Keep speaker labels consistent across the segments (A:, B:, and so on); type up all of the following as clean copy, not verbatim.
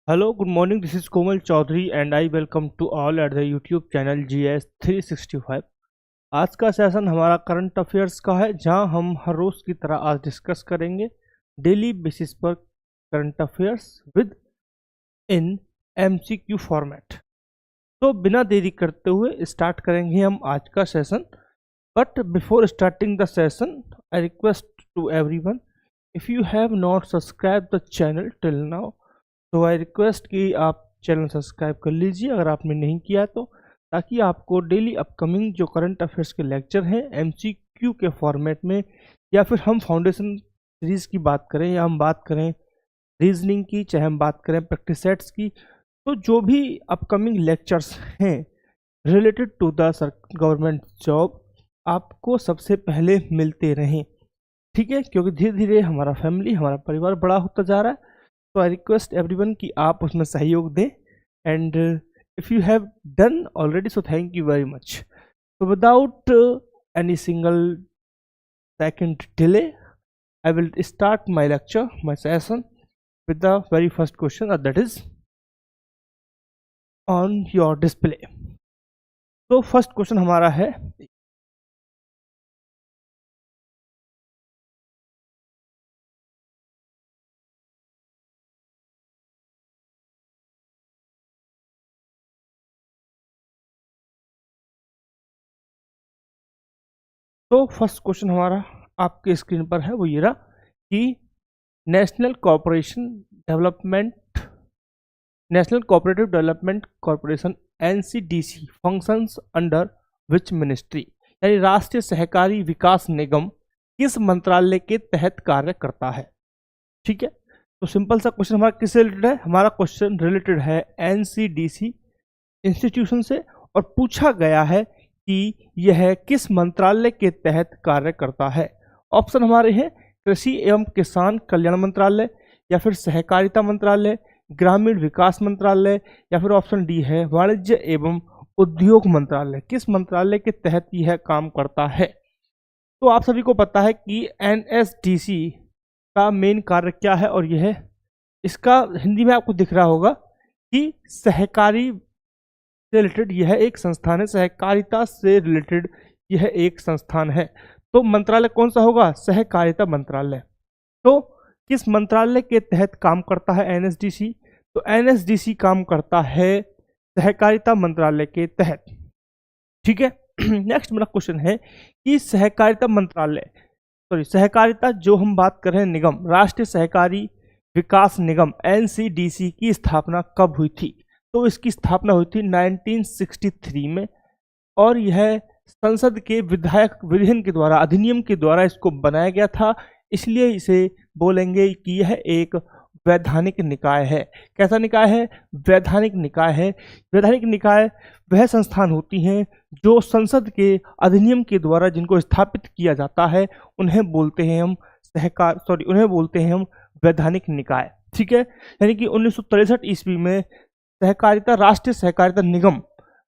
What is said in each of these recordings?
A: Hello, good morning. This is Komal Chaudhary and I welcome to all at the YouTube channel GS 365। आज का session हमारा current affairs का है, जहां हम हर रोज की तरह आज डिस्कस करेंगे डेली बेसिस पर current affairs with in MCQ format. तो बिना देरी करते हुए स्टार्ट करेंगे हम आज का session. But before starting the session, I request to everyone, if you have not subscribe the channel till now, तो आई रिक्वेस्ट कि आप चैनल सब्सक्राइब कर लीजिए अगर आपने नहीं किया तो, ताकि आपको डेली अपकमिंग जो करंट अफेयर्स के लेक्चर हैं MCQ के फॉर्मेट में, या फिर हम फाउंडेशन सीरीज़ की बात करें या हम बात करें रीजनिंग की, चाहे हम बात करें प्रैक्टिस सेट्स की, तो जो भी अपकमिंग लेक्चर्स हैं related to the government job आपको सबसे पहले मिलते रहें। ठीक है, क्योंकि धीरे धीरे हमारा फैमिली, हमारा परिवार बड़ा होता जा रहा है। तो आई रिक्वेस्ट एवरीवन कि आप उसमें सहयोग दें, and if you have done already so thank you very much. तो without any single second delay, I will start my lecture, my session with the very first question, that is on your display. तो first question हमारा है, तो first question हमारा आपके screen पर है, वो ये रहा कि national cooperative development corporation NCDC functions under which ministry, यानी राष्ट्रीय सहकारी विकास निगम किस मंत्रालय के तहत कार्य करता है। ठीक है, तो सिंपल सा क्वेश्चन हमारा किससे रिलेटेड है? हमारा क्वेश्चन रिलेटेड है NCDC इंस्टीट्यूशन से, और पूछा गया है कि यह किस मंत्रालय के तहत कार्य करता है। ऑप्शन हमारे हैं कृषि एवं किसान कल्याण मंत्रालय, या फिर सहकारिता मंत्रालय, ग्रामीण विकास मंत्रालय, या फिर ऑप्शन डी है वाणिज्य एवं उद्योग मंत्रालय। किस मंत्रालय के तहत यह काम करता है? तो आप सभी को पता है कि NSDC का मेन कार्य क्या है, और यह इसका हिंदी में आपको दिख रहा होगा कि सहकारी से रिलेटेड यह एक संस्थान है, सहकारिता से रिलेटेड यह एक संस्थान है। तो मंत्रालय कौन सा होगा? सहकारिता मंत्रालय। तो किस मंत्रालय के तहत काम करता है NSDC? तो NSDC काम करता है सहकारिता मंत्रालय के तहत। ठीक है, नेक्स्ट मेरा क्वेश्चन है कि सहकारिता मंत्रालय, सहकारिता जो हम बात कर रहे हैं निगम, राष्ट्रीय सहकारी विकास निगम NCDC की स्थापना कब हुई थी? तो इसकी स्थापना हुई थी 1963 में, और यह संसद के विधायन के द्वारा, अधिनियम के द्वारा इसको बनाया गया था। इसलिए इसे बोलेंगे कि यह एक वैधानिक निकाय है। कैसा निकाय है? वैधानिक निकाय है। वैधानिक निकाय वह संस्थान होती हैं जो संसद के अधिनियम के द्वारा जिनको स्थापित किया जाता है, उन्हें बोलते हैं हम वैधानिक निकाय। ठीक है, यानी कि 1963 ईस्वी में राष्ट्रीय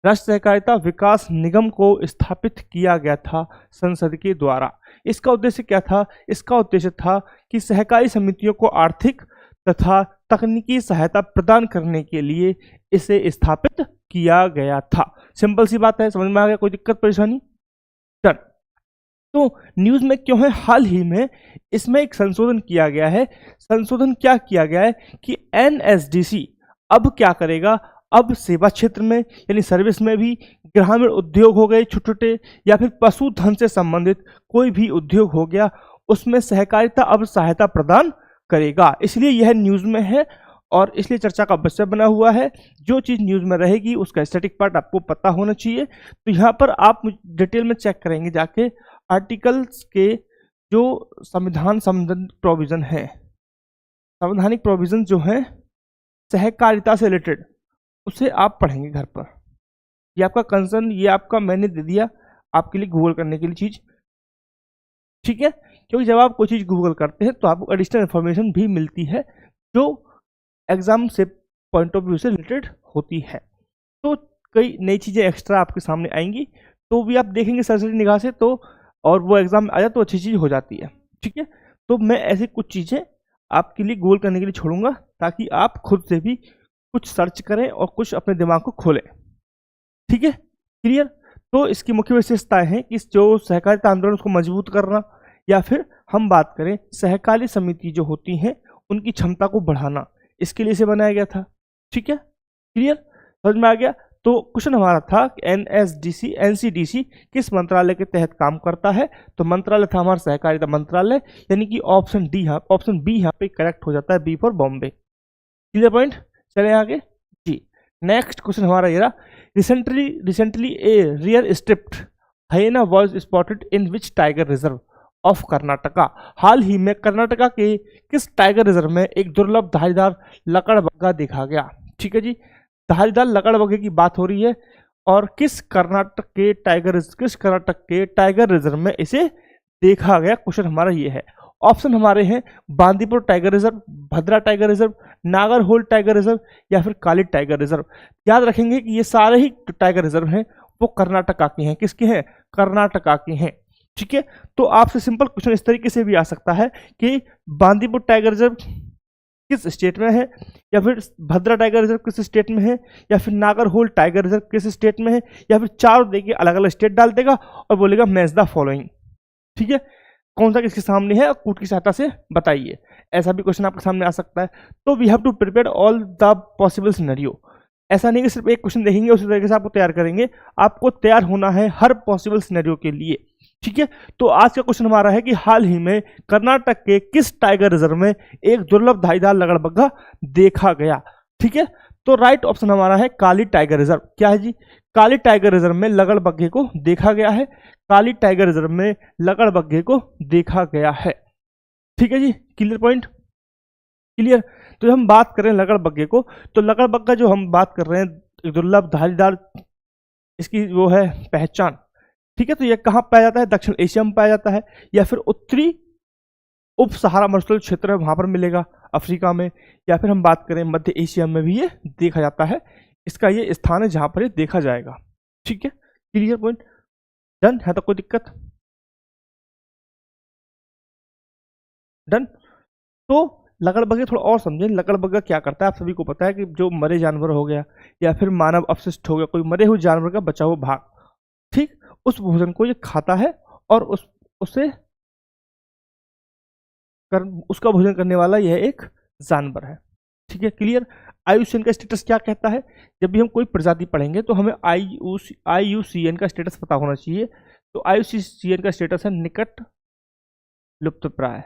A: सहकारिता विकास निगम को स्थापित किया गया था संसद के द्वारा। इसका उद्देश्य क्या था? इसका उद्देश्य था कि सहकारी समितियों को आर्थिक तथा तकनीकी सहायता प्रदान करने के लिए इसे स्थापित किया गया था। सिंपल सी बात है, समझ में आ गया? कोई दिक्कत परेशानी? डन। तो न्यूज में क्यों है? हाल ही में इसमें एक संशोधन किया गया है। संशोधन क्या किया गया है कि NSDC अब क्या करेगा? अब सेवा क्षेत्र में, यानी सर्विस में भी, ग्रामीण उद्योग हो गए छोटे छोटे, या फिर पशुधन से संबंधित कोई भी उद्योग हो गया, उसमें सहकारिता अब सहायता प्रदान करेगा। इसलिए यह न्यूज़ में है और इसलिए चर्चा का विषय बना हुआ है। जो चीज़ न्यूज़ में रहेगी उसका स्टैटिक पार्ट आपको पता होना चाहिए। तो यहाँ पर आप डिटेल में चेक करेंगे जाके आर्टिकल्स के जो संविधान संबंधित प्रोविज़न है, संवैधानिक प्रोविज़न जो है सहकारिता से रिलेटेड, उसे आप पढ़ेंगे घर पर। ये आपका कंसर्न, ये आपका मैंने दे दिया आपके लिए गूगल करने के लिए चीज़। ठीक है, क्योंकि जब आप कोई चीज़ गूगल करते हैं तो आपको एडिशनल इन्फॉर्मेशन भी मिलती है जो एग्जाम से पॉइंट ऑफ व्यू से रिलेटेड होती है। तो कई नई चीज़ें एक्स्ट्रा आपके सामने आएंगी, तो भी आप देखेंगे सरसरी निगाह से, तो और वो एग्जाम में आ जाए तो अच्छी चीज़ हो जाती है। ठीक है, तो मैं ऐसी कुछ चीज़ें आपके लिए गूगल करने के लिए छोड़ूंगा, ताकि आप खुद से भी कुछ सर्च करें और कुछ अपने दिमाग को खोलें। ठीक है, क्लियर। तो इसकी मुख्य विशेषताएं हैं कि जो सहकारिता आंदोलन उसको मजबूत करना, या फिर हम बात करें सहकारी समिति जो होती हैं उनकी क्षमता को बढ़ाना, इसके लिए इसे बनाया गया था। ठीक है, क्लियर, समझ में आ गया। तो क्वेश्चन हमारा था कि एनसीडीसी किस मंत्रालय के तहत काम करता है, तो मंत्रालय था हमारा सहकारिता मंत्रालय, यानी कि ऑप्शन बी यहाँ पे करेक्ट हो जाता है, B for Bombay. Clear point, चले आगे जी। नेक्स्ट क्वेश्चन हमारा ये रहा, recently a rare striped hyena was spotted in which tiger reserve of Karnataka. हाल ही में कर्नाटका के किस टाइगर रिजर्व में एक दुर्लभ धारीदार लकड़बग्गा देखा गया। ठीक है जी, धारीदार लकड़बग्गे की बात हो रही है, और किस कर्नाटक के टाइगर रिजर्व में इसे देखा गया, क्वेश्चन हमारा ये है। ऑप्शन हमारे हैं Bandipur tiger reserve, Bhadra tiger reserve, Nagarhole tiger reserve, या फिर काली टाइगर रिजर्व। याद रखेंगे कि ये सारे ही टाइगर रिजर्व हैं वो कर्नाटका के हैं। किसके हैं? कर्नाटका के हैं। ठीक है, तो आपसे सिंपल क्वेश्चन इस तरीके से भी आ सकता है कि बांदीपुर टाइगर रिजर्व किस स्टेट में है, या फिर भद्रा टाइगर रिजर्व किस स्टेट में है, या फिर नागरहोल टाइगर रिजर्व किस स्टेट में है, या फिर चारों देखिए अलग अलग स्टेट डाल देगा और बोलेगा मैच द फॉलोइंग। ठीक है, कौन सा किसके सामने है, कूट की सहायता से बताइए। ऐसा भी क्वेश्चन आपके सामने आ सकता है। तो we have to prepare all the possible scenario. ऐसा नहीं कि सिर्फ एक क्वेश्चन देखेंगे उसी तरीके से आपको तैयार करेंगे, आपको तैयार होना है हर पॉसिबल सिनेरियो के लिए। ठीक है, तो आज का क्वेश्चन हमारा है कि हाल ही में कर्नाटक के किस टाइगर रिजर्व में एक दुर्लभ धारीदार लकड़बग्गा देखा गया। ठीक है, तो राइट ऑप्शन हमारा है काली टाइगर रिजर्व। क्या है जी? काली टाइगर रिजर्व में लकड़बग्गे को देखा गया है। काली टाइगर रिजर्व में लकड़बग्गे को देखा गया है। ठीक है जी, क्लियर पॉइंट, क्लियर। तो जब हम बात करें लकड़बग्गे को, तो लकड़बग्गा जो हम बात कर रहे हैं दुर्लभ धारीदार, इसकी वो है पहचान। ठीक है, तो ये कहाँ पाया जाता है? दक्षिण एशिया में पाया जाता है, या फिर उत्तरी उप सहारा मरुस्थल क्षेत्र है वहां पर मिलेगा, अफ्रीका में, या फिर हम बात करें मध्य एशिया में भी ये देखा जाता है। इसका ये स्थान है जहां पर ये देखा जाएगा। ठीक है, क्लियर पॉइंट, डन है। तो कोई दिक्कत? डन। तो लकड़बग्गे थोड़ा और समझें, लकड़बग्गा क्या करता है। आप सभी को पता है कि जो मरे जानवर हो गया या फिर मानव अपशिष्ट हो गया, कोई मरे हुए जानवर का बचा हुआ भाग, ठीक, उस भोजन को ये खाता है और उसका भोजन करने वाला यह एक जानवर है। ठीक है, क्लियर। IUCN का स्टेटस क्या कहता है? जब भी हम कोई प्रजाति पढ़ेंगे तो हमें IUCN का स्टेटस पता होना चाहिए। तो IUCN का स्टेटस है निकट लुप्तप्राय।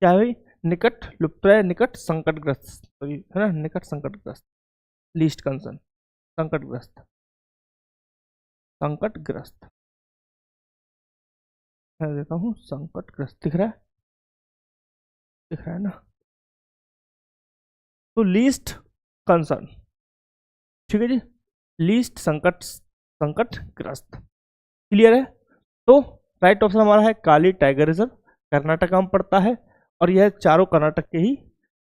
A: क्या है भाई? निकट लुप्तप्राय, निकट संकटग्रस्त, सॉरी है ना, निकट संकटग्रस्त, लीस्ट कंसर्न, संकटग्रस्त, संकटग्रस्त। मैं देता हूँ संकटग्रस्त, दिख रहा है, दिख रहा है ना। तो लीस्ट कंसर्न, ठीक है जी, लीस्ट संकटग्रस्त, क्लियर है। तो राइट ऑप्शन हमारा है काली टाइगर रिजर्व, कर्नाटका में पड़ता है, और यह चारों कर्नाटक के ही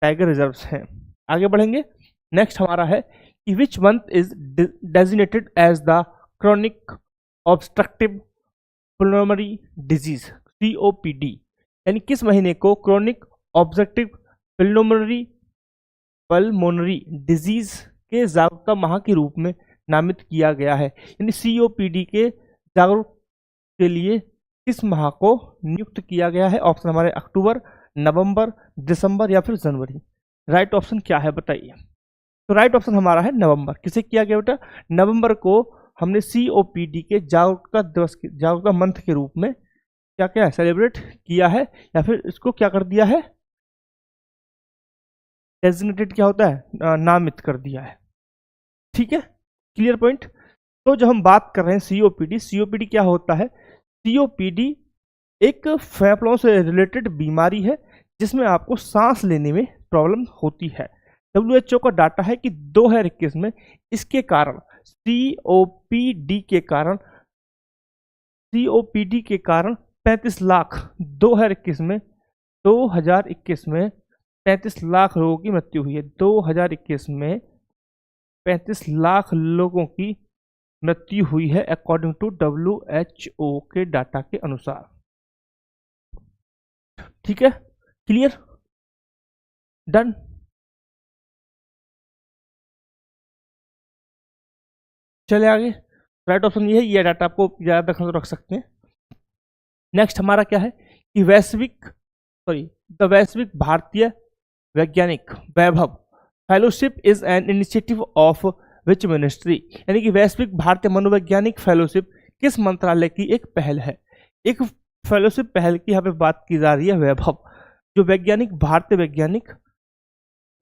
A: टाइगर रिजर्व्स हैं। आगे बढ़ेंगे। नेक्स्ट हमारा है कि which month is designated as the chronic obstructive pulmonary disease, COPD, यानी किस महीने को क्रॉनिक ऑब्स्ट्रक्टिव पल्मोनरी डिजीज के जागरूकता माह के रूप में नामित किया गया है। यानी COPD के जागरूक के लिए किस माह को नियुक्त किया गया है? ऑप्शन हमारे अक्टूबर, नवंबर, दिसंबर, या फिर जनवरी। राइट ऑप्शन क्या है बताइए? तो राइट ऑप्शन हमारा है नवंबर। किसे किया गया बेटा? नवंबर को हमने COPD के जागरूकता दिवस के, जागरूकता मंथ के रूप में क्या क्या सेलिब्रेट किया है, या फिर इसको क्या कर दिया है? डेजिग्नेटेड क्या होता है? नामित कर दिया है। ठीक है, क्लियर पॉइंट। तो जब हम बात कर रहे हैं COPD क्या होता है? COPD एक फेफड़ों से रिलेटेड बीमारी है जिसमें आपको सांस लेने में प्रॉब्लम होती है। WHO का डाटा है कि 2021 में इसके कारण COPD के कारण 35 लाख 2021 में 35 लाख लोगों की मृत्यु हुई है। 2021 में 35 लाख लोगों की मृत्यु हुई है अकॉर्डिंग टू WHO के डाटा के अनुसार। ठीक है, क्लियर, डन। चले आगे, राइट ऑप्शन ये है, ये डाटा आपको ज्यादा रखना तो रख सकते हैं। नेक्स्ट हमारा क्या है कि the Vaishvik Bharatiya Vaigyanik Vaibhav fellowship is an initiative of which ministry, यानी कि वैश्विक भारतीय मनोवैज्ञानिक फेलोशिप किस मंत्रालय की एक पहल है। एक फेलोशिप पहल की यहाँ पे बात की जा रही है, वैभव, जो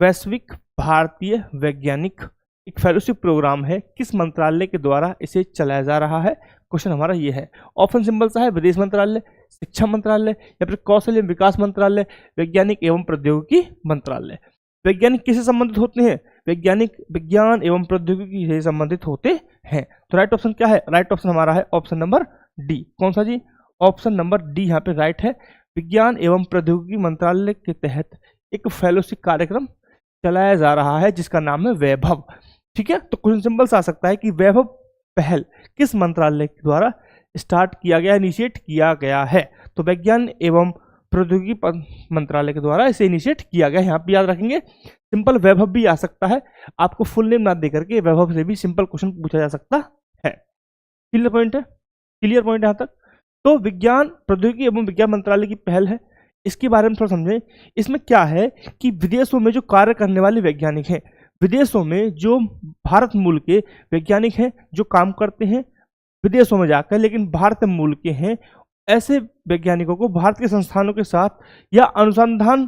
A: वैश्विक भारतीय वैज्ञानिक एक फेलोशिप प्रोग्राम है, किस मंत्रालय के द्वारा इसे चलाया जा रहा है। क्वेश्चन हमारा ये है। ऑप्शन सिंपल सा है, विदेश मंत्रालय, शिक्षा मंत्रालय या फिर कौशल एवं विकास मंत्रालय, वैज्ञानिक एवं प्रौद्योगिकी मंत्रालय। वैज्ञानिक किससे संबंधित होते हैं? वैज्ञानिक विज्ञान एवं प्रौद्योगिकी से संबंधित होते हैं। तो राइट ऑप्शन क्या है? राइट ऑप्शन हमारा है ऑप्शन नंबर डी। कौन सा जी? ऑप्शन नंबर डी यहाँ पे राइट है। विज्ञान एवं प्रौद्योगिकी मंत्रालय के तहत एक फेलोशिप कार्यक्रम चलाया जा रहा है जिसका नाम है वैभव। ठीक है, तो क्वेश्चन सिंपल सा आ सकता है कि वैभव पहल किस मंत्रालय के द्वारा स्टार्ट किया गया, इनिशिएट किया गया है। तो विज्ञान एवं प्रौद्योगिकी मंत्रालय के द्वारा इसे इनिशिएट किया गया। यहाँ पे याद रखेंगे, सिंपल वैभव भी आ सकता है, आपको फुल नेम ना दे करके वैभव से भी सिंपल क्वेश्चन पूछा जा सकता है। क्लियर पॉइंट है? क्लियर पॉइंट यहाँ तक। तो विज्ञान प्रौद्योगिकी एवं विज्ञान मंत्रालय की पहल है, इसके बारे में थोड़ा समझें। इसमें क्या है कि विदेशों में जो कार्य करने वाले वैज्ञानिक हैं, विदेशों में जो भारत मूल के वैज्ञानिक हैं जो काम करते हैं विदेशों में जाकर, लेकिन भारत मूल के हैं, ऐसे वैज्ञानिकों को भारत के संस्थानों के साथ या अनुसंधान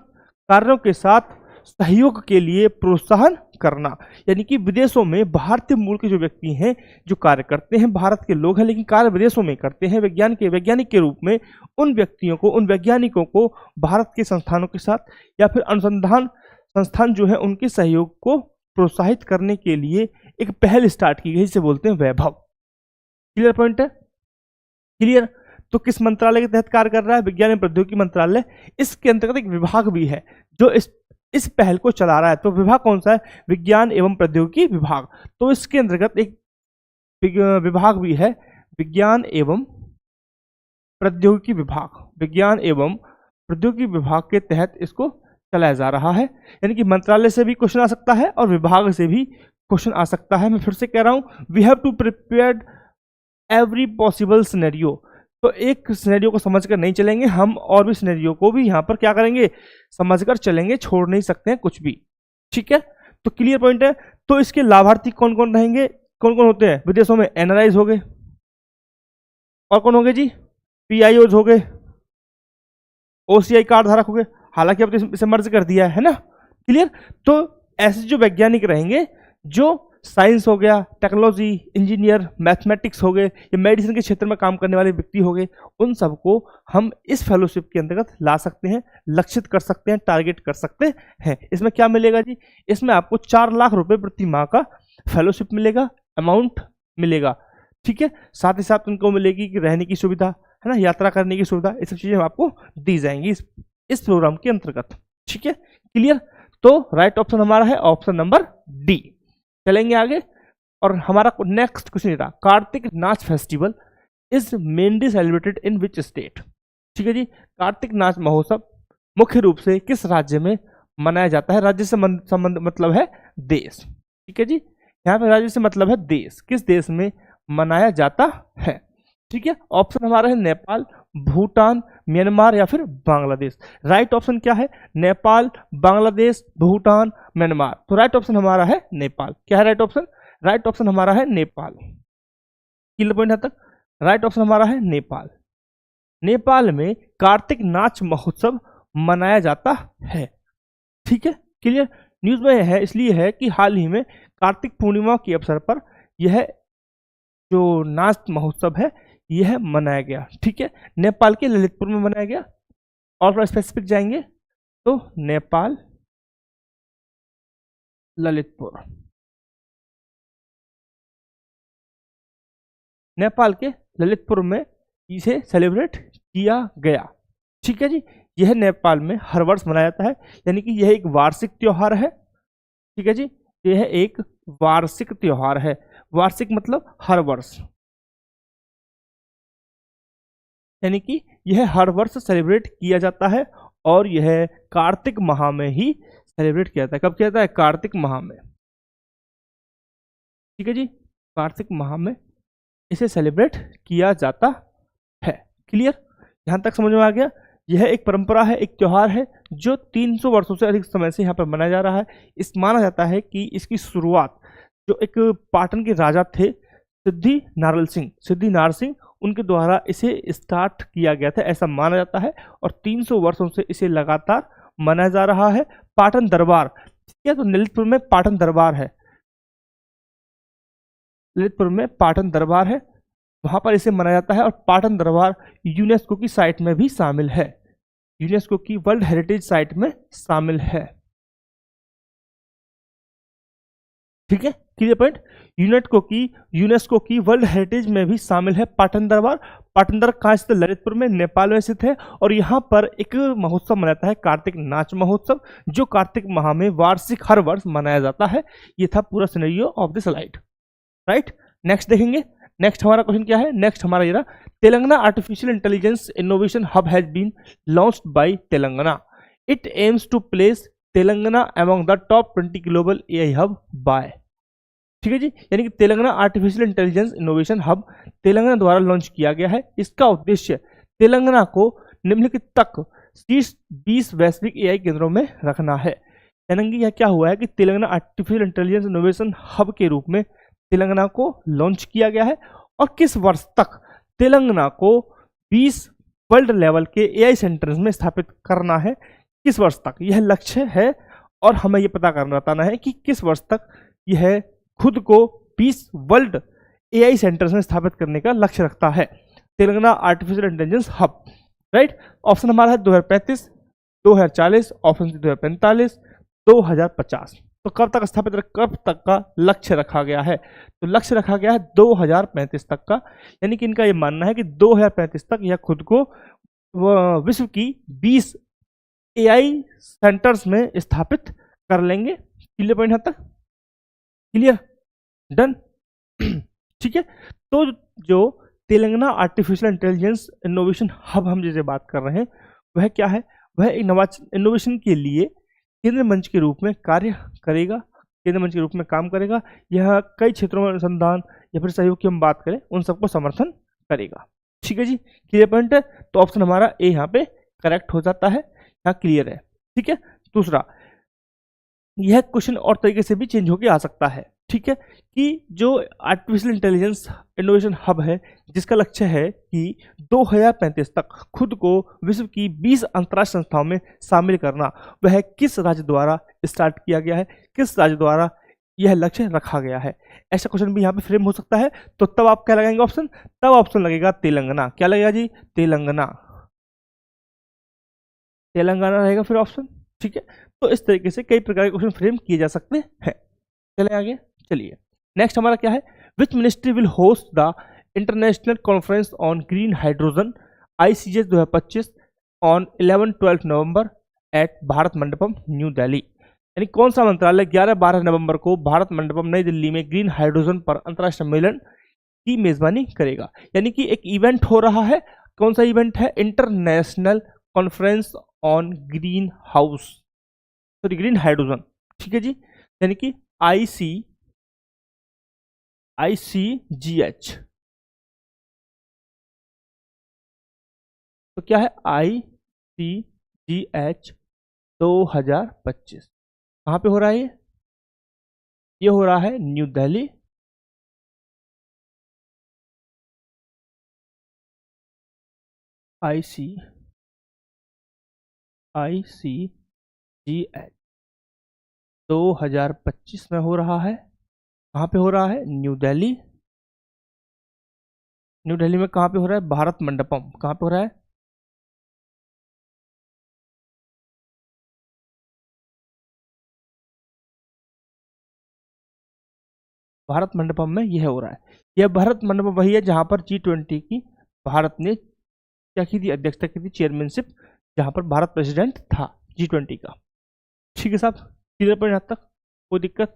A: कार्यों के साथ सहयोग के लिए प्रोत्साहन करना। यानी कि विदेशों में भारतीय मूल के जो व्यक्ति हैं जो कार्य करते हैं, भारत के लोग हैं लेकिन कार्य विदेशों में करते हैं वैज्ञानिक के रूप में, उन व्यक्तियों को, उन वैज्ञानिकों को भारत के संस्थानों के साथ या फिर अनुसंधान संस्थान जो है उनके सहयोग को प्रोत्साहित करने के लिए एक पहल स्टार्ट की गई, जिसे बोलते हैं वैभव। क्लियर पॉइंट है? क्लियर। तो किस मंत्रालय के तहत कार्य कर रहा है? विज्ञान एवं प्रौद्योगिकी मंत्रालय। इसके अंतर्गत एक विभाग भी है जो इस पहल को चला रहा है। तो विभाग कौन सा है? विज्ञान एवं प्रौद्योगिकी विभाग। तो इसके अंतर्गत एक विभाग भी है, विज्ञान एवं प्रौद्योगिकी विभाग। विज्ञान एवं प्रौद्योगिकी विभाग के तहत इसको चलाया जा रहा है। यानी कि मंत्रालय से भी क्वेश्चन आ सकता है और विभाग से भी क्वेश्चन आ सकता है। मैं फिर से कह रहा हूं, we have to prepare every possible scenario. तो एक सिनेरियो को समझकर नहीं चलेंगे हम, और भी सिनेरियो को भी यहाँ पर क्या करेंगे? समझकर चलेंगे, छोड़ नहीं सकते हैं कुछ भी। ठीक है, तो क्लियर पॉइंट है। तो इसके लाभार्थी कौन कौन रहेंगे, कौन कौन होते हैं? विदेशों में एनआरआईज हो गए, और कौन हो गए जी? पीआईओज हो गए, ओसीआई कार्ड धारक हो गए। हालांकि अब तो इसे मर्ज कर दिया है ना। क्लियर। तो ऐसे जो वैज्ञानिक रहेंगे, जो साइंस हो गया, टेक्नोलॉजी, इंजीनियर, मैथमेटिक्स हो गए, या मेडिसिन के क्षेत्र में काम करने वाले व्यक्ति हो गए, उन सबको हम इस फेलोशिप के अंतर्गत ला सकते हैं, लक्षित कर सकते हैं, टारगेट कर सकते हैं। इसमें क्या मिलेगा जी? इसमें आपको 4 लाख रुपए प्रति माह का फेलोशिप मिलेगा, अमाउंट मिलेगा। ठीक है, साथ ही साथ उनको मिलेगी कि रहने की सुविधा, है ना, यात्रा करने की सुविधा, ये सब चीजें आपको दी जाएंगी इस प्रोग्राम के अंतर्गत। ठीक है, क्लियर। तो राइट ऑप्शन हमारा है ऑप्शन नंबर डी। चलेंगे आगे, और हमारा नेक्स्ट क्वेश्चन था, कार्तिक नाच festival is mainly celebrated in which state. ठीक है जी, कार्तिक नाच महोत्सव मुख्य रूप से किस राज्य में मनाया जाता है? राज्य से संबंध मतलब है देश। ठीक है जी, यहाँ पे राज्य से मतलब है देश, किस देश में मनाया जाता है। ठीक है, ऑप्शन हमारा है नेपाल, भूटान, म्यांमार या फिर बांग्लादेश। राइट ऑप्शन क्या है? नेपाल, बांग्लादेश, भूटान, म्यांमार। तो राइट ऑप्शन हमारा है नेपाल। क्या है राइट ऑप्शन? राइट ऑप्शन हमारा है नेपाल। क्लियर पॉइंट है तक? राइट ऑप्शन हमारा है नेपाल। नेपाल में कार्तिक नाच महोत्सव मनाया जाता है। ठीक है, क्लियर। न्यूज में है इसलिए है कि हाल ही में कार्तिक पूर्णिमा के अवसर पर यह जो नाच महोत्सव है यह मनाया गया। ठीक है, नेपाल के ललितपुर में मनाया गया। और स्पेसिफिक जाएंगे तो नेपाल ललितपुर, नेपाल के ललितपुर में इसे सेलिब्रेट किया गया। ठीक है जी, यह नेपाल में हर वर्ष मनाया जाता है, यानी कि यह एक वार्षिक त्योहार है। ठीक है जी, यह एक वार्षिक त्योहार है। वार्षिक मतलब हर वर्ष, यानी कि यह हर वर्ष सेलिब्रेट किया जाता है और यह कार्तिक माह में ही सेलिब्रेट किया जाता है। कब किया जाता है? कार्तिक माह में। ठीक है जी, कार्तिक माह में इसे सेलिब्रेट किया जाता है। क्लियर? यहां तक समझ में आ गया? यह एक परंपरा है, एक त्योहार है जो 300 वर्षों से अधिक समय से यहाँ पर मनाया जा रहा है। इस माना जाता है कि इसकी शुरुआत जो एक पाटन के राजा थे सिद्धि नार सिंह, उनके द्वारा इसे स्टार्ट किया गया था, ऐसा माना जाता है। और 300 वर्षों से इसे लगातार मनाया जा रहा है। पाटन दरबार, ठीक है, तो ललितपुर में पाटन दरबार है, ललितपुर में पाटन दरबार है, वहां पर इसे मनाया जाता है। और पाटन दरबार यूनेस्को की साइट में भी शामिल है, यूनेस्को की वर्ल्ड हेरिटेज साइट में शामिल है। ठीक है, क्लियर पॉइंट? यूनेस्को की वर्ल्ड हेरिटेज में भी शामिल है पाटन दरबार। पाटन दरबार कहाँ स्थित? ललितपुर में, नेपाल में स्थित है। और यहाँ पर एक महोत्सव मनाता है, कार्तिक नाच महोत्सव, जो कार्तिक माह में वार्षिक हर वर्ष मनाया जाता है। ये था पूरा scenario of the slide, right? Next देखेंगे। नेक्स्ट हमारा क्वेश्चन क्या है? नेक्स्ट हमारा ये रहा, Telangana artificial intelligence innovation hub has been launched by Telangana. It aims to place Telangana among the top 20 global AI hub by. ठीक है जी, यानी कि Telangana artificial intelligence innovation hub Telangana द्वारा लॉन्च किया गया है। इसका उद्देश्य तेलंगाना को निम्नलिखित तक शीर्ष 20 वैश्विक एआई केंद्रों में रखना है। यानी कि यह क्या हुआ है कि Telangana artificial intelligence innovation hub के रूप में तेलंगाना को लॉन्च किया गया है। और किस वर्ष तक तेलंगाना को 20 वर्ल्ड लेवल के एआई सेंटर्स में स्थापित करना है, किस वर्ष तक यह लक्ष्य है। और हमें यह पता करना बताना है कि किस वर्ष तक यह खुद को 20 वर्ल्ड एआई सेंटर्स में स्थापित करने का लक्ष्य रखता है, Telangana artificial intelligence hub, right? Option हमारा है 2035, 2040, ऑप्शन 2045, 2050। तो कब तक स्थापित, कब तक का लक्ष्य रखा गया है? तो लक्ष्य रखा गया है 2035 तक का। यानी कि इनका ये मानना है कि 2035 तक यह खुद को विश्व की 20 एआई सेंटर्स में स्थापित कर लेंगे। क्लियर पॉइंट हद तक? क्लियर? डन? ठीक है, तो जो Telangana artificial intelligence innovation hub हम जैसे बात कर रहे हैं, वह क्या है? वह इनोवेशन के लिए केंद्र मंच के रूप में कार्य करेगा, केंद्र मंच के रूप में काम करेगा। यह कई क्षेत्रों में अनुसंधान या फिर सहयोग की हम बात करें, उन सबको समर्थन करेगा। ठीक है जी, क्लियर पॉइंट है? तो ऑप्शन हमारा ए यहाँ पे करेक्ट हो जाता है, यहाँ क्लियर है। ठीक है, दूसरा, यह क्वेश्चन और तरीके से भी चेंज होकर आ सकता है। ठीक है, कि जो आर्टिफिशियल इंटेलिजेंस इनोवेशन हब है, जिसका लक्ष्य है कि 2035 तक खुद को विश्व की 20 अंतर्राष्ट्रीय संस्थाओं में शामिल करना, वह किस राज्य द्वारा स्टार्ट किया गया है, किस राज्य द्वारा यह लक्ष्य रखा गया है? ऐसा क्वेश्चन भी यहाँ पे फ्रेम हो सकता है। तो तब आप क्या लगाएंगे ऑप्शन? तब ऑप्शन लगेगा तेलंगाना। क्या लगेगा जी? तेलंगाना, तेलंगाना रहेगा फिर ऑप्शन। ठीक है, तो इस तरीके से कई प्रकार के क्वेश्चन फ्रेम किए जा सकते हैं। चले आगे, चलिए नेक्स्ट हमारा क्या है? Which ministry will host the international conference on green hydrogen ICS 2025 on 11-12 November at Bharat Mandapam New Delhi. यानी कौन सा मंत्रालय 11-12 नवंबर को भारत मंडपम नई दिल्ली में ग्रीन हाइड्रोजन पर अंतर्राष्ट्रीय सम्मेलन की मेजबानी करेगा? यानी कि एक इवेंट हो रहा है। कौन सा इवेंट है? International conference on green hydrogen. ठीक है जी, यानी कि ICGH। तो क्या है? ICGH 2025 कहाँ पे हो रहा है? ये हो रहा है न्यू दिल्ली। ICGH 2025 में हो रहा है। कहाँ पे हो रहा है? न्यू दिल्ली। न्यू दिल्ली में कहाँ पे हो रहा है? भारत मंडपम। कहाँ पे हो रहा है? भारत मंडपम में यह हो रहा है। यह भारत मंडपम वही है जहां पर G20 की भारत ने क्या की थी? अध्यक्षता की थी, चेयरमैनशिप, जहां पर भारत प्रेसिडेंट था G20 का। ठीक है साहब, क्लियर पॉइंट यहाँ तक? कोई दिक्कत?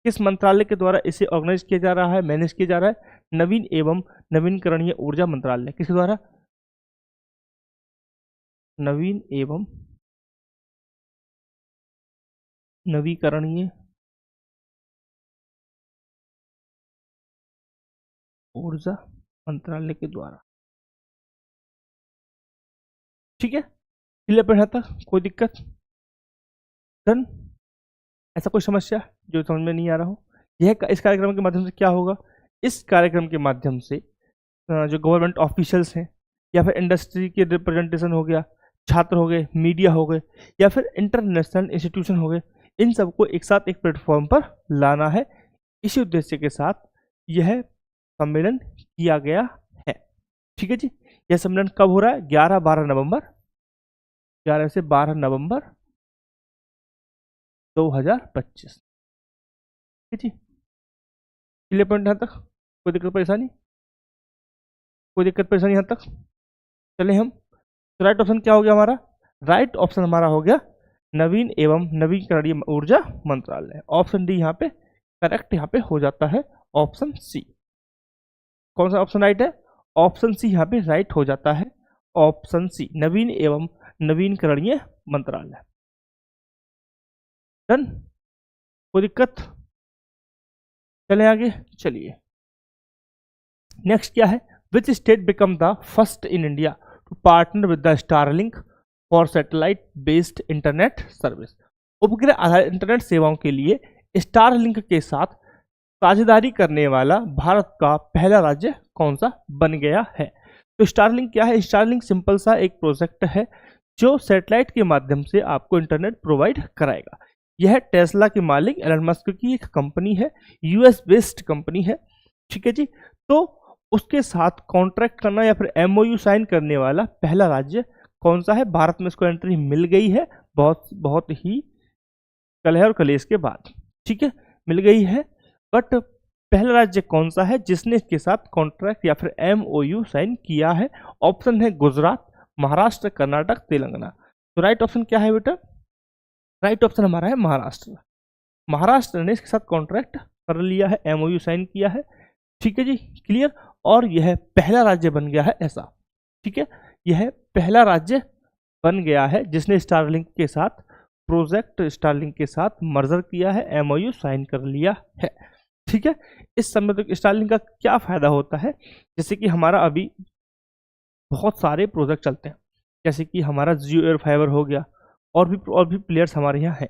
A: किस मंत्रालय के द्वारा इसे ऑर्गेनाइज किया जा रहा है, मैनेज किया जा रहा है? नवीन एवं नवीनकरणीय ऊर्जा मंत्रालय। किसके द्वारा? नवीन एवं नवीकरणीय ऊर्जा मंत्रालय के द्वारा। ठीक है, क्लियर पर था, कोई दिक्कत? डन? ऐसा कोई समस्या जो समझ में नहीं आ रहा हो? यह इस कार्यक्रम के माध्यम से क्या होगा? इस कार्यक्रम के माध्यम से जो गवर्नमेंट ऑफिशियल्स हैं या फिर इंडस्ट्री के रिप्रेजेंटेशन हो गया, छात्र हो गए, मीडिया हो गए या फिर इंटरनेशनल इंस्टीट्यूशन हो गए, इन सबको एक साथ एक प्लेटफॉर्म पर लाना है। इसी उद्देश्य के साथ यह सम्मेलन किया गया है। ठीक है जी, यह सम्मेलन कब हो रहा है? 11-12 नवंबर, 11 से 12 नवंबर 2025। ठीक है जी, क्लियर पॉइंट यहाँ तक? कोई दिक्कत परेशानी? कोई दिक्कत परेशानी यहाँ तक? चले हम, तो राइट ऑप्शन क्या हो गया हमारा? राइट ऑप्शन हमारा हो गया नवीन एवं नवीकरणीय ऊर्जा मंत्रालय। ऑप्शन डी यहाँ पे करेक्ट यहाँ पे हो जाता है, ऑप्शन सी। कौन सा ऑप्शन राइट है? ऑप्शन सी यहाँ पे राइट हो जाता है, ऑप्शन सी, नवीन एवं नवीकरणीय मंत्रालय। डन? कोई दिक्कत? चले आगे, चलिए नेक्स्ट क्या है? Which state become the first in India to partner with the Starlink for satellite based internet service. उपग्रह आधारित इंटरनेट सेवाओं के लिए स्टारलिंक के साथ साझेदारी करने वाला भारत का पहला राज्य कौन सा बन गया है? तो स्टारलिंक क्या है? स्टारलिंक सिंपल सा एक प्रोजेक्ट है जो सैटेलाइट के माध्यम से आपको इंटरनेट प्रोवाइड कराएगा। यह टेस्ला के मालिक एलन मस्क की एक कंपनी है, यूएस बेस्ड कंपनी है। ठीक है जी, तो उसके साथ कॉन्ट्रैक्ट करना या फिर एमओयू साइन करने वाला पहला राज्य कौन सा है? भारत में इसको एंट्री मिल गई है बहुत ही कलह और कलेश के बाद। ठीक है, मिल गई है, बट पहला राज्य कौन सा है जिसने इसके साथ कॉन्ट्रैक्ट या फिर एमओयू साइन किया है? ऑप्शन है गुजरात, महाराष्ट्र, कर्नाटक, तेलंगाना। तो राइट ऑप्शन क्या है बेटा? राइट ऑप्शन हमारा है महाराष्ट्र। महाराष्ट्र ने इसके साथ कॉन्ट्रैक्ट कर लिया है, एमओयू साइन किया है। ठीक है जी, क्लियर? और यह पहला राज्य बन गया है ऐसा। ठीक है, यह पहला राज्य बन गया है जिसने स्टारलिंक के साथ प्रोजेक्ट स्टारलिंक के साथ मर्जर किया है, एमओयू साइन कर लिया है। ठीक है, इस समय स्टारलिंक का क्या फायदा होता है? जैसे कि हमारा अभी बहुत सारे प्रोजेक्ट चलते हैं, जैसे कि हमारा जियो एयर फाइबर हो गया, और भी प्लेयर्स हमारे यहाँ हैं।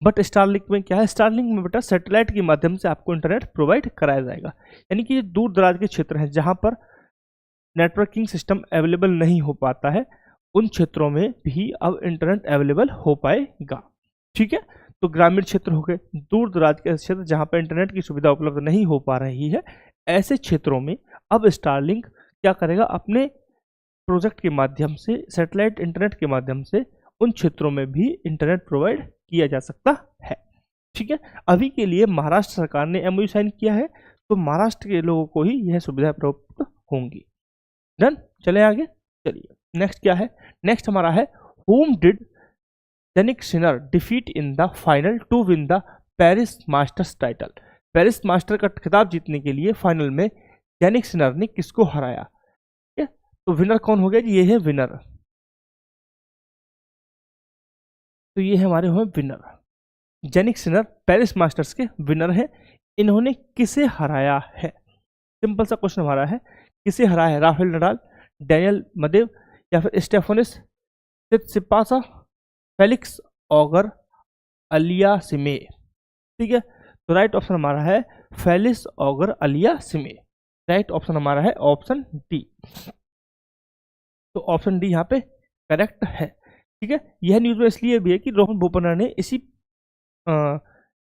A: बट स्टारलिंक में क्या है? स्टारलिंक में बेटा सैटेलाइट के माध्यम से आपको इंटरनेट प्रोवाइड कराया जाएगा। यानी कि ये दूर दराज के क्षेत्र हैं जहाँ पर नेटवर्किंग सिस्टम अवेलेबल नहीं हो पाता है, उन क्षेत्रों में भी अब इंटरनेट अवेलेबल हो पाएगा। ठीक है, तो ग्रामीण क्षेत्र हो गए, दूर दराज के क्षेत्र जहाँ पर इंटरनेट की सुविधा उपलब्ध नहीं हो पा रही है, ऐसे क्षेत्रों में अब स्टारलिंक क्या करेगा? अपने प्रोजेक्ट के माध्यम से, सैटेलाइट इंटरनेट के माध्यम से उन क्षेत्रों में भी इंटरनेट प्रोवाइड किया जा सकता है। ठीक है, अभी के लिए महाराष्ट्र सरकार ने एमओयू साइन किया है, तो महाराष्ट्र के लोगों को ही यह सुविधा प्राप्त होंगी। डन? चले आगे, चलिए नेक्स्ट क्या है? नेक्स्ट हमारा है whom did Yannick Sinner defeat in the final to win the Paris Masters title? Paris master का खिताब जीतने के लिए फाइनल में यानिक सिनर ने किसको हराया? ठीक है, तो विनर कौन हो गया जी? ये है विनर। तो ये है हमारे हुए winner, Jannik Sinner Paris Masters के विनर हैं। इन्होंने किसे हराया है? सिंपल सा क्वेश्चन हमारा है, किसे हराया है? राफेल नडाल, डैनियल मदेव या फिर स्टेफोनिस सिपासा, फेलिक्स ऑगर अलियासिमे। ठीक है, तो राइट ऑप्शन हमारा है फेलिक्स ऑगर अलियासिमे। राइट ऑप्शन हमारा है ऑप्शन डी। तो ऑप्शन डी यहाँ पे करेक्ट है। ठीक है, यह न्यूज में इसलिए भी है कि रोहन बोपन्ना ने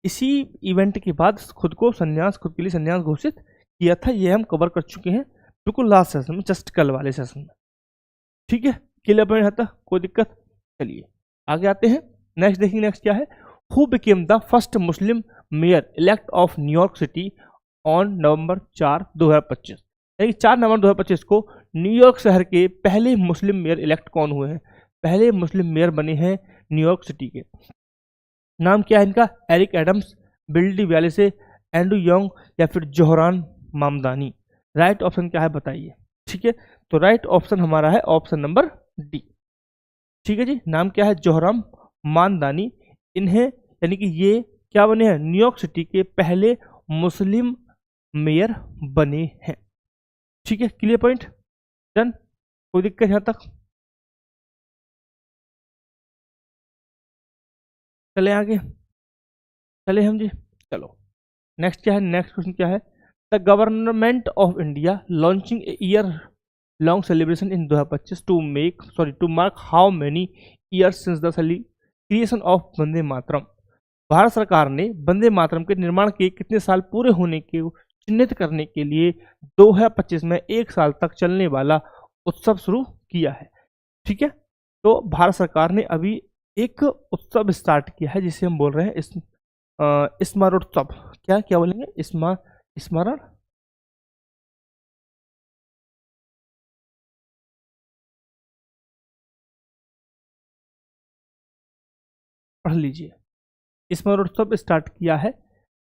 A: इसी इवेंट के बाद खुद के लिए संन्यास घोषित किया था। यह हम कवर कर चुके हैं बिल्कुल लास्ट सेशन में, जस्ट कल वाले सेशन में। ठीक है, क्लियर पॉइंट आता, कोई दिक्कत? चलिए आगे आते हैं, नेक्स्ट देखेंगे। नेक्स्ट क्या है? Who became the first Muslim mayor elect of New York city on November 4, 2025। यानी 4 नवंबर 2025 को न्यूयॉर्क शहर के पहले मुस्लिम मेयर इलेक्ट कौन हुए हैं? पहले मुस्लिम मेयर बने हैं न्यूयॉर्क सिटी के। नाम क्या है इनका? Eric Adams, Bill de Blasio, Andrew Yang या फिर जोहरान मामदानी। राइट ऑप्शन क्या है बताइए? ठीक है, तो राइट ऑप्शन हमारा है ऑप्शन नंबर डी। ठीक है जी, नाम क्या है? जोहराम मामदानी। इन्हें यानी कि ये क्या बने हैं, न्यूयॉर्क सिटी के पहले मुस्लिम मेयर बने हैं। ठीक है, क्लियर पॉइंट, डन, कोई दिक्कत यहां तक? चले आगे, चले हम जी, चलो नेक्स्ट क्या है, नेक्स्ट क्वेश्चन क्या है, the government of India launching year long celebration in 2025 to mark how many years since the creation of Vande Mataram. Bharat सरकार ने वंदे मातरम के निर्माण के कितने साल पूरे होने के चिन्हित करने के लिए 2025 में एक साल तक चलने वाला उत्सव शुरू किया है। ठीक है, तो भारत सरकार ने अभी एक उत्सव स्टार्ट किया है जिसे हम बोल रहे हैं स्मरणोत्सव। क्या क्या बोलेंगे, स्मरण, पढ़ लीजिए। स्मरणोत्सव स्टार्ट किया है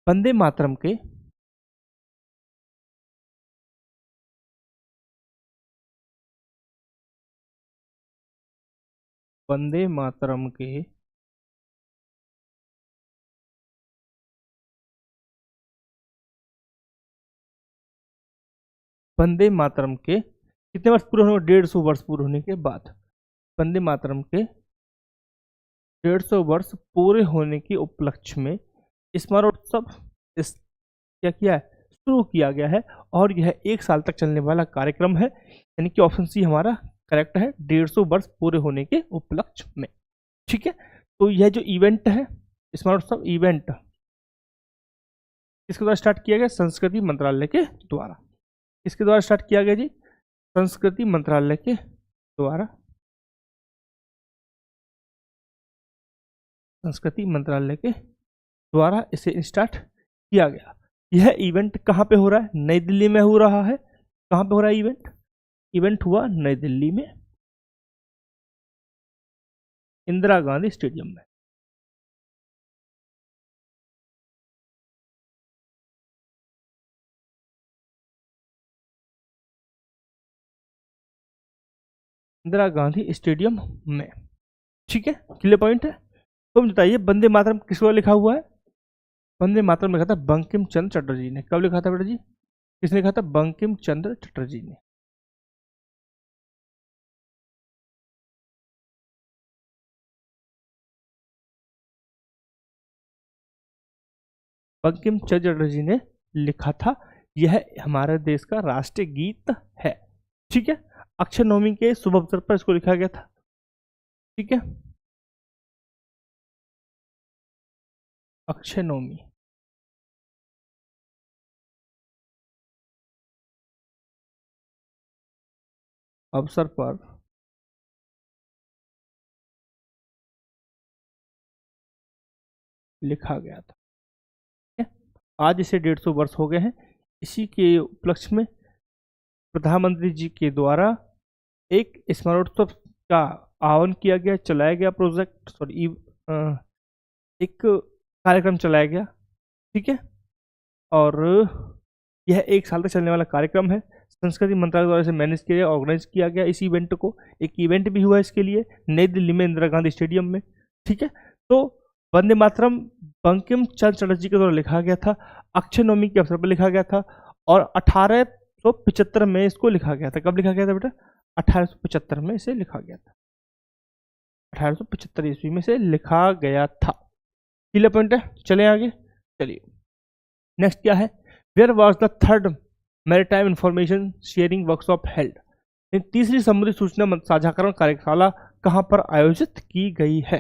A: वंदे मातरम के वंदे मातरम के वंदे मातरम के कितने वर्ष पूरे होने, 150 वर्ष पूरे होने के बाद, वंदे मातरम के 150 वर्ष पूरे होने के उपलक्ष्य में स्मरणोत्सव क्या किया है, शुरू किया गया है, और यह एक साल तक चलने वाला कार्यक्रम है। यानी कि ऑप्शन सी हमारा करेक्ट है, 150 वर्ष पूरे होने के उपलक्ष्य में। ठीक है, तो यह जो इवेंट है, स्मरणोत्सव इवेंट किसके द्वारा स्टार्ट किया गया, संस्कृति मंत्रालय के द्वारा। किसके द्वारा स्टार्ट किया गया जी, संस्कृति मंत्रालय के द्वारा, संस्कृति मंत्रालय के द्वारा इसे स्टार्ट किया गया। यह इवेंट कहाँ पे हो रहा है, नई दिल्ली में हो रहा है। कहाँ पे हो रहा है इवेंट, इवेंट हुआ नई दिल्ली में, इंदिरा गांधी स्टेडियम में। इंदिरा गांधी स्टेडियम में। ठीक है, क्लियर पॉइंट है। तुम बताइए वंदे मातरम किसको लिखा हुआ है, वंदे मातरम लिखा था बंकिम चंद्र चटर्जी ने। कब लिखा था बेटा जी, किसने लिखा था, बंकिम चंद्र चटर्जी ने। बंकिम चंद्र चटर्जी ने लिखा था, यह हमारे देश का राष्ट्रीय गीत है। ठीक है, अक्षय नवमी के शुभ अवसर पर इसको लिखा गया था। ठीक है, अक्षय नवमी अवसर पर लिखा गया था। ठीक है? आज इसे 150 वर्ष हो गए हैं। इसी के उपलक्ष्य में प्रधानमंत्री जी के द्वारा एक स्मरणोत्सव का आह्वान किया गया, चलाया गया प्रोजेक्ट, सॉरी एक कार्यक्रम चलाया गया। ठीक है, और यह एक साल तक चलने वाला कार्यक्रम है। संस्कृति मंत्रालय द्वारा इसे मैनेज किया गया, ऑर्गेनाइज किया गया इस इवेंट को। एक इवेंट भी हुआ इसके लिए नई दिल्ली में, इंदिरा गांधी स्टेडियम में। ठीक है, तो वंदे मातरम बंकिम चंद्र चटर्जी के द्वारा लिखा गया था, अक्षय नवमी के अवसर पर लिखा गया था, और 1875 में इसको लिखा गया था। कब लिखा गया था बेटा, 1875 में इसे लिखा गया था, 1875 ईस्वी में इसे लिखा गया था। क्लियर पॉइंट है, चले आगे, चलिए नेक्स्ट क्या है, where was the third maritime information sharing workshop held. तीसरी समुद्री सूचना साझाकरण कार्यशाला कहाँ पर आयोजित की गई है।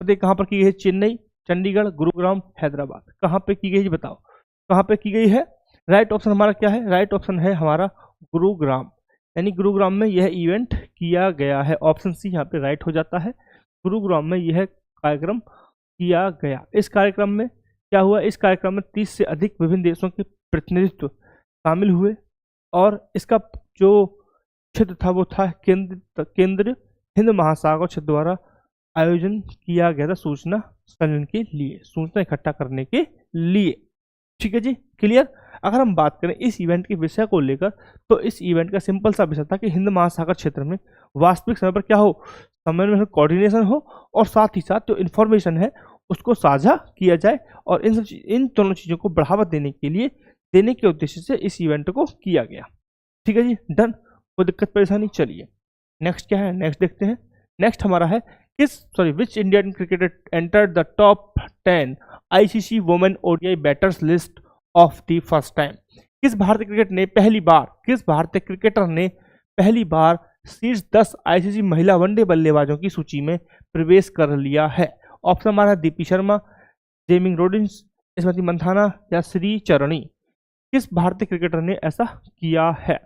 A: तो कहाँ पर की गई है, चेन्नई, चंडीगढ़, गुरुग्राम, हैदराबाद। कहाँ पे की गई बताओ, कहाँ पे की गई है। राइट ऑप्शन हमारा क्या है, राइट ऑप्शन है हमारा गुरुग्राम, यानी गुरुग्राम में यह इवेंट किया गया है। ऑप्शन सी यहाँ पे राइट हो जाता है, गुरुग्राम में यह कार्यक्रम किया गया। इस कार्यक्रम में क्या हुआ, इस कार्यक्रम में 30 से अधिक विभिन्न देशों के प्रतिनिधित्व शामिल हुए, और इसका जो क्षेत्र था वो था केंद्र हिंद महासागर क्षेत्र द्वारा आयोजन किया गया था, सूचना संकलन के लिए, सूचना इकट्ठा करने के लिए। ठीक है जी, क्लियर। अगर हम बात करें इस इवेंट के विषय को लेकर, तो इस इवेंट का सिंपल सा विषय था कि हिंद महासागर क्षेत्र में वास्तविक समय पर क्या हो, समय में कोऑर्डिनेशन हो, और साथ ही साथ जो इन्फॉर्मेशन है उसको साझा किया जाए, और इन दोनों चीज़ों को बढ़ावा देने के उद्देश्य से इस इवेंट को किया गया। ठीक है जी, डन। कोई दिक्कत परेशानी? चलिए नेक्स्ट क्या है, नेक्स्ट देखते हैं। नेक्स्ट हमारा है which Indian cricketer entered the top 10 ICC women ODI batters list of the first time. किस भारतीय क्रिकेटर ने पहली बार शीर्ष 10 आईसीसी महिला वनडे बल्लेबाजों की सूची में प्रवेश कर लिया है? ऑप्शन हमारा दीप्ति शर्मा, जेमिंग रोडिंस, स्मृति मंथाना या श्री चरणी। किस भारतीय क्रिकेटर ने ऐसा किया है,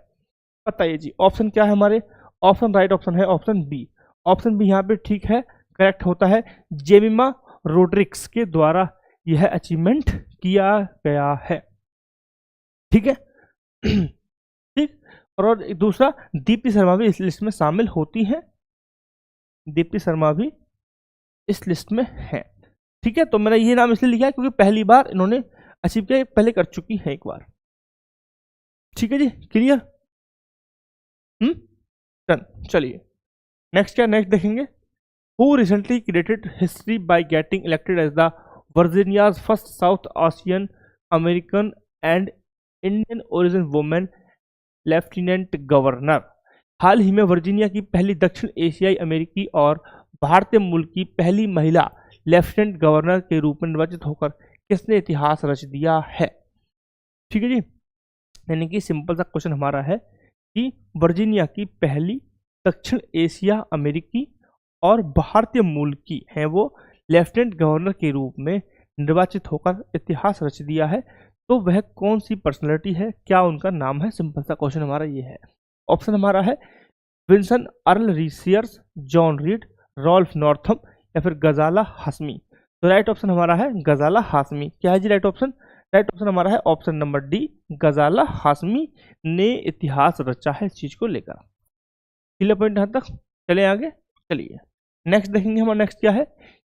A: बताइए जी। ऑप्शन क्या है हमारे? ऑप्शन राइट ऑप्शन है ऑप्शन बी। ऑप्शन बी यहाँ पे ठीक है, करेक्ट होता है। जेमिमा रोड्रिक्स के द्वारा यह अचीवमेंट किया गया है। ठीक है ठीक। और दूसरा, दीप्ति शर्मा भी इस लिस्ट में शामिल होती हैं, दीप्ति शर्मा भी इस लिस्ट में है। ठीक है, तो मैंने ये नाम इसलिए लिखा है क्योंकि पहली बार इन्होंने अचीव किया, पहले कर चुकी है एक बार। ठीक है जी, क्लियर। डन। चलिए नेक्स्ट क्या, नेक्स्ट देखेंगे। Who recently created history by getting elected as the Virginia's first South Asian American and Indian origin women lieutenant governor. हाल ही में वर्जीनिया की पहली दक्षिण एशियाई अमेरिकी और भारतीय मूल की पहली महिला लेफ्टिनेंट गवर्नर के रूप में निर्वाचित होकर किसने इतिहास रच दिया है? ठीक है जी, यानी कि सिंपल सा क्वेश्चन हमारा है कि वर्जीनिया की पहली दक्षिण एशिया अमेरिकी और भारतीय मूल की है वो लेफ्टिनेंट गवर्नर के रूप में निर्वाचित होकर इतिहास रच दिया है, तो वह कौन सी पर्सनैलिटी है, क्या उनका नाम है? सिंपल सा क्वेश्चन हमारा ये है। ऑप्शन हमारा है Winsome Earle Sears, John Reid, Ralph Northam या फिर गजाला हाशमी। तो राइट ऑप्शन हमारा है गजाला हाशमी। क्या है जी राइट ऑप्शन? राइट ऑप्शन हमारा है ऑप्शन नंबर डी, गजाला हाशमी ने इतिहास रचा है इस चीज को लेकर। क्लियर पॉइंट यहां तक? चले आगे, चलिए नेक्स्ट देखेंगे। हमारा नेक्स्ट क्या है,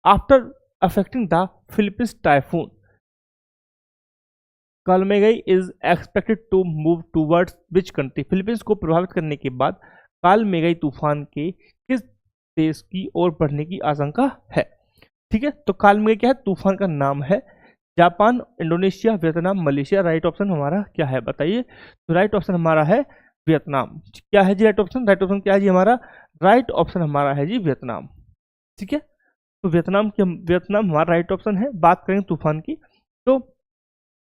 A: after affecting the Philippines typhoon Kalmaegi is expected to move towards which country. Philippines को प्रभावित करने के बाद कालमेगाई तूफान के किस देश की ओर बढ़ने की आशंका है? ठीक है, तो कालमेगाई क्या है? तूफान का नाम है। Japan, Indonesia, Vietnam, Malaysia. Right option हमारा क्या है बताइए? तो राइट ऑप्शन हमारा है वियतनाम। क्या है जी राइट ऑप्शन? राइट ऑप्शन क्या है जी हमारा? राइट ऑप्शन हमारा है जी वियतनाम। ठीक है, तो वियतनाम हमारा राइट ऑप्शन है। बात करें तूफान की, तो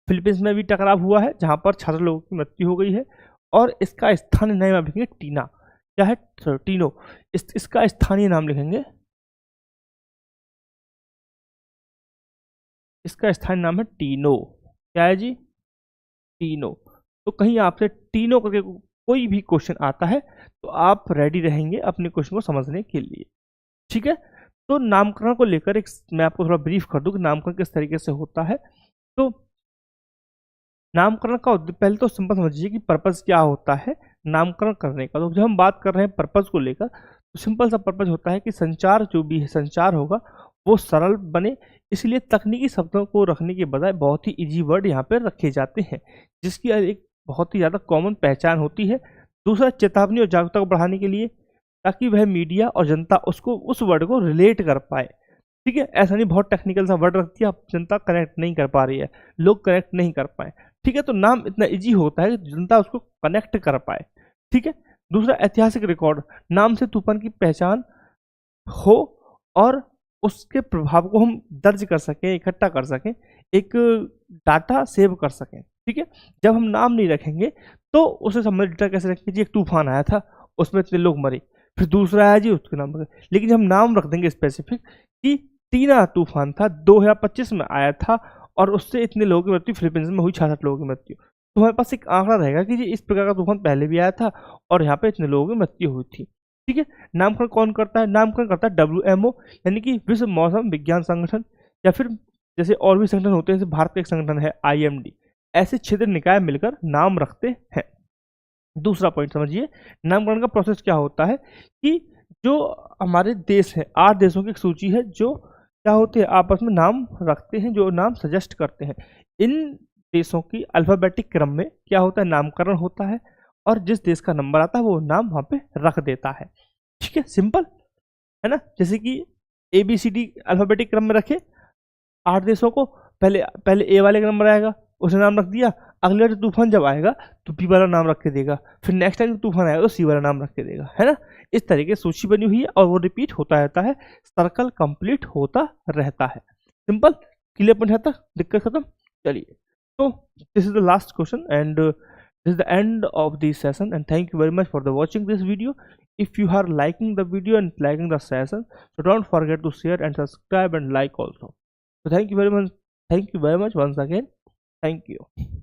A: फिलीपींस में भी टकराव हुआ है जहां पर 66 लोगों की मृत्यु हो गई है, और इसका स्थानीय नाम लिखेंगे टीना। क्या है? टीनो। इसका स्थानीय नाम लिखेंगे, इसका स्थानीय नाम है टीनो। क्या है जी? टीनो। तो कहीं आपसे टीनो करके कोई भी क्वेश्चन आता है तो आप रेडी रहेंगे अपने क्वेश्चन को समझने के लिए। ठीक है, तो नामकरण को लेकर मैं आपको थोड़ा ब्रीफ कर दूं कि नामकरण किस तरीके से होता है। तो नामकरण का पहले तो सिंपल समझिए कि पर्पस क्या होता है नामकरण करने का। तो जब हम बात कर रहे हैं पर्पस को लेकर, तो सिंपल सा पर्पस होता है कि संचार जो भी है संचार होगा वो सरल बने, इसलिए तकनीकी शब्दों को रखने के बजाय बहुत ही इजी वर्ड यहाँ पर रखे जाते हैं, जिसकी एक बहुत ही ज़्यादा कॉमन पहचान होती है। दूसरा, चेतावनी और जागरूकता को बढ़ाने के लिए, ताकि वह मीडिया और जनता उस वर्ड को रिलेट कर पाए। ठीक है, ऐसा नहीं बहुत टेक्निकल सा वर्ड रख दिया, जनता कनेक्ट नहीं कर पा रही है, लोग कनेक्ट नहीं कर पाए। ठीक है, तो नाम इतना इजी होता है कि जनता उसको कनेक्ट कर पाए। ठीक है, दूसरा, ऐतिहासिक रिकॉर्ड, नाम से तूफान की पहचान हो और उसके प्रभाव को हम दर्ज कर सकें, इकट्ठा कर सकें, एक डाटा सेव कर सकें। ठीक है, जब हम नाम नहीं रखेंगे तो उससे संबंधित डाटा कैसे रखेंगे जी? एक तूफान आया था, उसमें इतने लोग मरे, फिर दूसरा आया जी, उसके नाम रखें। लेकिन जब हम नाम रख देंगे स्पेसिफिक कि टीना तूफान था, 2025 में आया था और उससे इतने लोगों की मृत्यु, फिलीपींस में हुई 66 लोगों की मृत्यु, तो हमारे पास एक आंकड़ा रहेगा कि जी इस प्रकार का तूफान पहले भी आया था और यहाँ पे इतने लोगों की मृत्यु हुई थी। ठीक है, नामकरण कौन करता है? नामकरण करता है WMO, यानी कि विश्व मौसम विज्ञान संगठन, या फिर जैसे और भी संगठन होते हैं, जैसे भारत का एक संगठन है IMD, ऐसे क्षेत्रीय निकाय मिलकर नाम रखते हैं। दूसरा पॉइंट समझिए, नामकरण का प्रोसेस क्या होता है कि जो हमारे देश है, 8 देशों की एक सूची है जो क्या होते हैं आपस में नाम रखते हैं, जो नाम सजेस्ट करते हैं। इन देशों की अल्फाबेटिक क्रम में क्या होता है? नामकरण होता है, और जिस देश का नंबर आता है वो नाम वहाँ पे रख देता है। ठीक है, सिंपल है ना, जैसे कि ABCD अल्फाबेटिक क्रम में रखे, 8 देशों को, पहले पहले ए वाले का नंबर आएगा, उसने नाम रख दिया, अगले बार तूफान जब आएगा तो बी वाला नाम रख के देगा, फिर नेक्स्ट टाइम तूफान आएगा तो सी वाला नाम रख के देगा, है ना। इस तरीके से सूची बनी हुई है और वो रिपीट होता रहता है, सर्कल कंप्लीट होता रहता है। सिंपल, क्लियर पॉइंट है तक, दिक्कत खत्म। चलिए, तो this is the last question and this is the end of the session, and thank you very much for the watching this video. If you are liking the video and liking the session, so don't forget to share and subscribe and like also. So thank you very much once again. Thank you.